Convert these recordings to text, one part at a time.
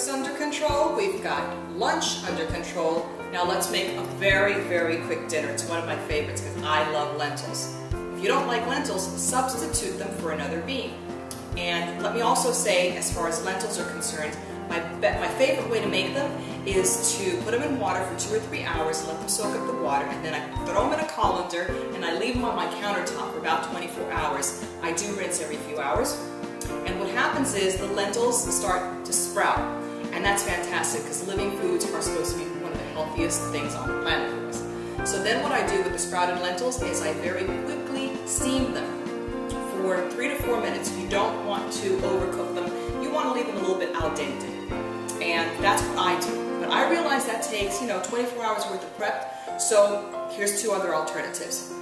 breakfast under control, we've got lunch under control. Now let's make a very, very quick dinner. It's one of my favorites because I love lentils. If you don't like lentils, substitute them for another bean. And let me also say, as far as lentils are concerned, my favorite way to make them is to put them in water for 2 or 3 hours, let them soak up the water, and then I throw them in a colander and I leave them on my countertop for about 24 hours. I do rinse every few hours. And what happens is the lentils start to sprout. And that's fantastic because living foods are supposed to be one of the healthiest things on the planet for us. So then what I do with the sprouted lentils is I very quickly steam them for 3 to 4 minutes. You don't want to overcook them. You want to leave them a little bit al dente. And that's what I do. But I realize that takes, 24 hours worth of prep. So here's 2 other alternatives.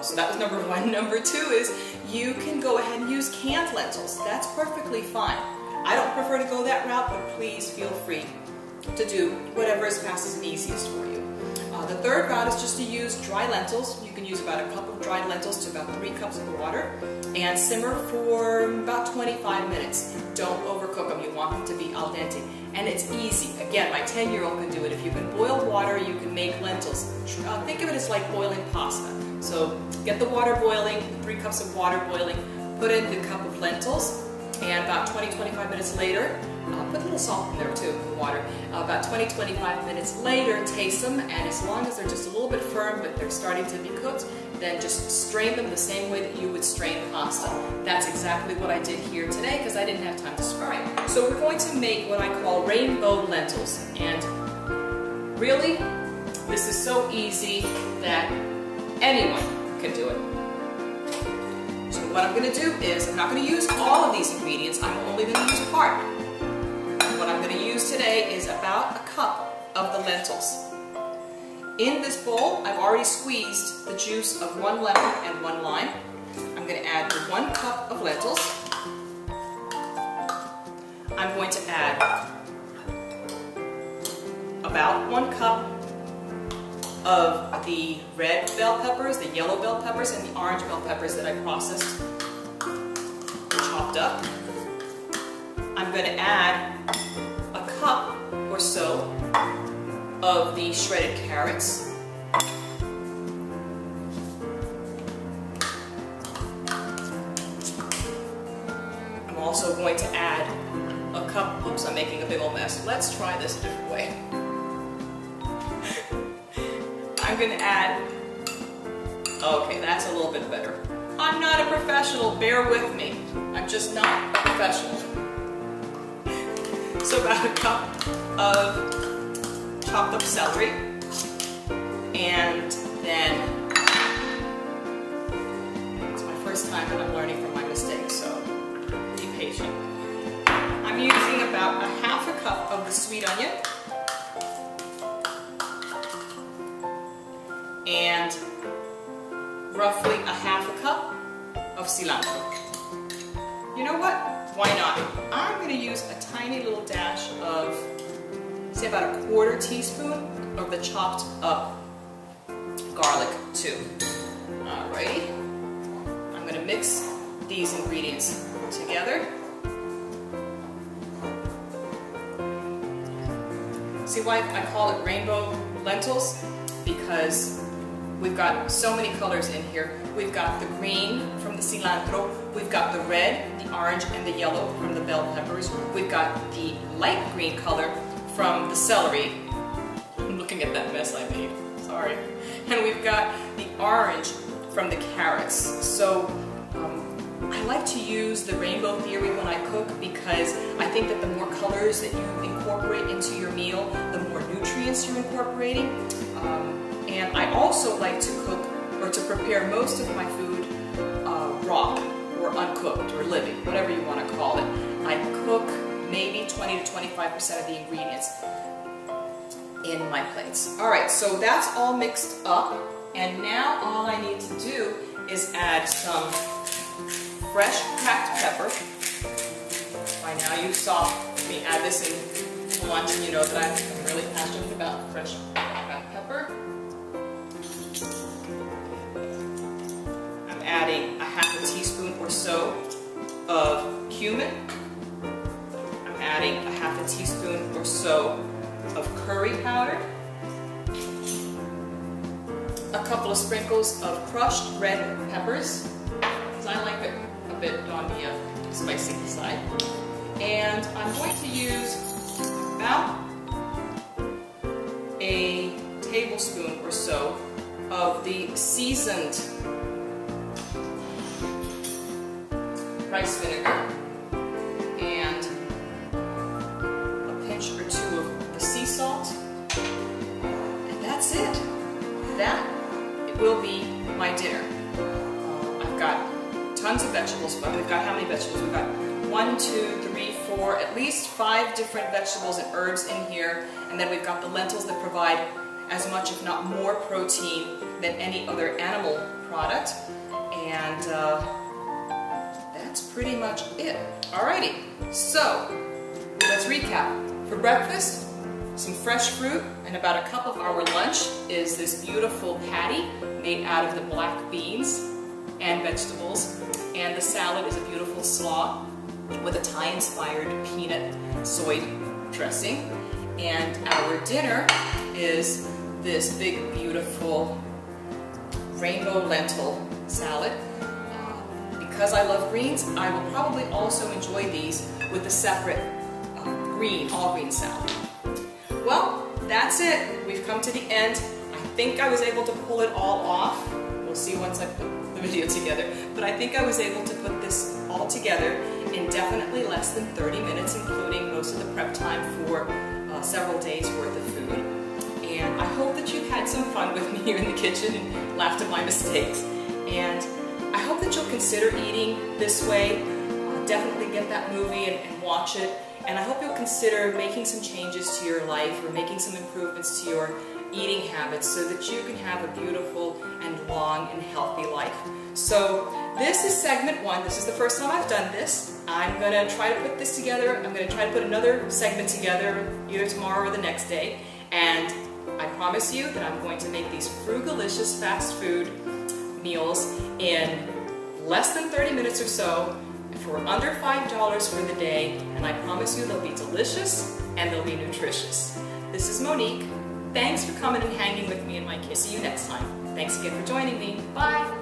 So that was number 1. Number 2 is you can go ahead and use canned lentils. That's perfectly fine. I don't prefer to go that route, but please feel free to do whatever is fastest and easiest for you. The third route is just to use dry lentils. You can use about a cup of dried lentils to about 3 cups of water and simmer for about 25 minutes. Don't overcook them. You want them to be al dente. And it's easy. Again, my 10-year-old can do it. If you can boil water, you can make lentils. Think of it as like boiling pasta. So get the water boiling, 3 cups of water boiling, put in the cup of lentils, and about 20-25 minutes later, put a little salt in there too, in the water. About 20-25 minutes later, taste them, and as long as they're just a little bit firm, but they're starting to be cooked, then just strain them the same way that you would strain pasta. That's exactly what I did here today because I didn't have time to scry. So we're going to make what I call rainbow lentils, and really, this is so easy that anyone can do it. So what I'm going to do is, I'm not going to use all of these ingredients, I'm only going to use part. What I'm going to use today is about a cup of the lentils. In this bowl, I've already squeezed the juice of 1 lemon and 1 lime. I'm going to add 1 cup of lentils. I'm going to add about 1 cup of the red bell peppers, the yellow bell peppers, and the orange bell peppers that I processed and chopped up. I'm going to add a cup or so of the shredded carrots. I'm also going to add a cup, oops, I'm making a big old mess. Let's try this a different way. I'm going to add, okay, that's a little bit better. I'm not a professional, bear with me. I'm just not a professional. So about a cup of chopped up celery, and then, it's my first time and I'm learning from my mistakes, so be patient. I'm using about a half a cup of the sweet onion, and roughly a half a cup of cilantro. You know what? Why not? I'm going to use a tiny little dash of, say about a 1/4 teaspoon of the chopped up garlic too. Alrighty. I'm going to mix these ingredients together. See why I call it rainbow lentils? Because we've got so many colors in here. We've got the green from the cilantro, we've got the red, the orange, and the yellow from the bell peppers. We've got the light green color from the celery. I'm looking at that mess I made, sorry. And we've got the orange from the carrots. So I like to use the rainbow theory when I cook because I think that the more colors that you incorporate into your meal, the more nutrients you're incorporating. And I also like to cook or to prepare most of my food raw or uncooked or living, whatever you want to call it. I cook maybe 20 to 25% of the ingredients in my plates. Alright, so that's all mixed up, and now all I need to do is add some fresh cracked pepper. By now you saw me add this in lunch, and you know that I'm really passionate about fresh cracked pepper. I'm adding a half a teaspoon or so of cumin. I'm adding a so of curry powder, a couple of sprinkles of crushed red peppers, because I like it a bit on the spicy side. And I'm going to use about a tablespoon or so of the seasoned rice vinegar and a pinch or two of the sea salt. And that's it. That will be my dinner. I've got tons of vegetables, but we've got how many vegetables? We've got 1, 2, 3, 4, at least 5 different vegetables and herbs in here. And then we've got the lentils that provide as much, if not more, protein than any other animal product. And that's pretty much it. Alrighty, so let's recap. For breakfast, some fresh fruit, and about a cup of our lunch is this beautiful patty made out of the black beans and vegetables. And the salad is a beautiful slaw with a Thai-inspired peanut soy dressing. And our dinner is this big, beautiful rainbow lentil salad. Because I love greens, I will probably also enjoy these with a separate all green salad. Well, that's it. We've come to the end. I think I was able to pull it all off. We'll see once I put the video together. But I think I was able to put this all together in definitely less than 30 minutes, including most of the prep time for several days worth of food. And I hope that you've had some fun with me here in the kitchen and laughed at my mistakes. And I hope that you'll consider eating this way. Definitely get that movie and watch it. And I hope you'll consider making some changes to your life or making some improvements to your eating habits so that you can have a beautiful and long and healthy life. So this is segment 1. This is the first time I've done this. I'm going to try to put this together. I'm going to try to put another segment together either tomorrow or the next day. And I promise you that I'm going to make these Frugalicious fast food meals in less than 30 minutes or so for under $5 for the day, and I promise you they'll be delicious and they'll be nutritious. This is Monique. Thanks for coming and hanging with me in my kitchen. See you next time. Thanks again for joining me. Bye!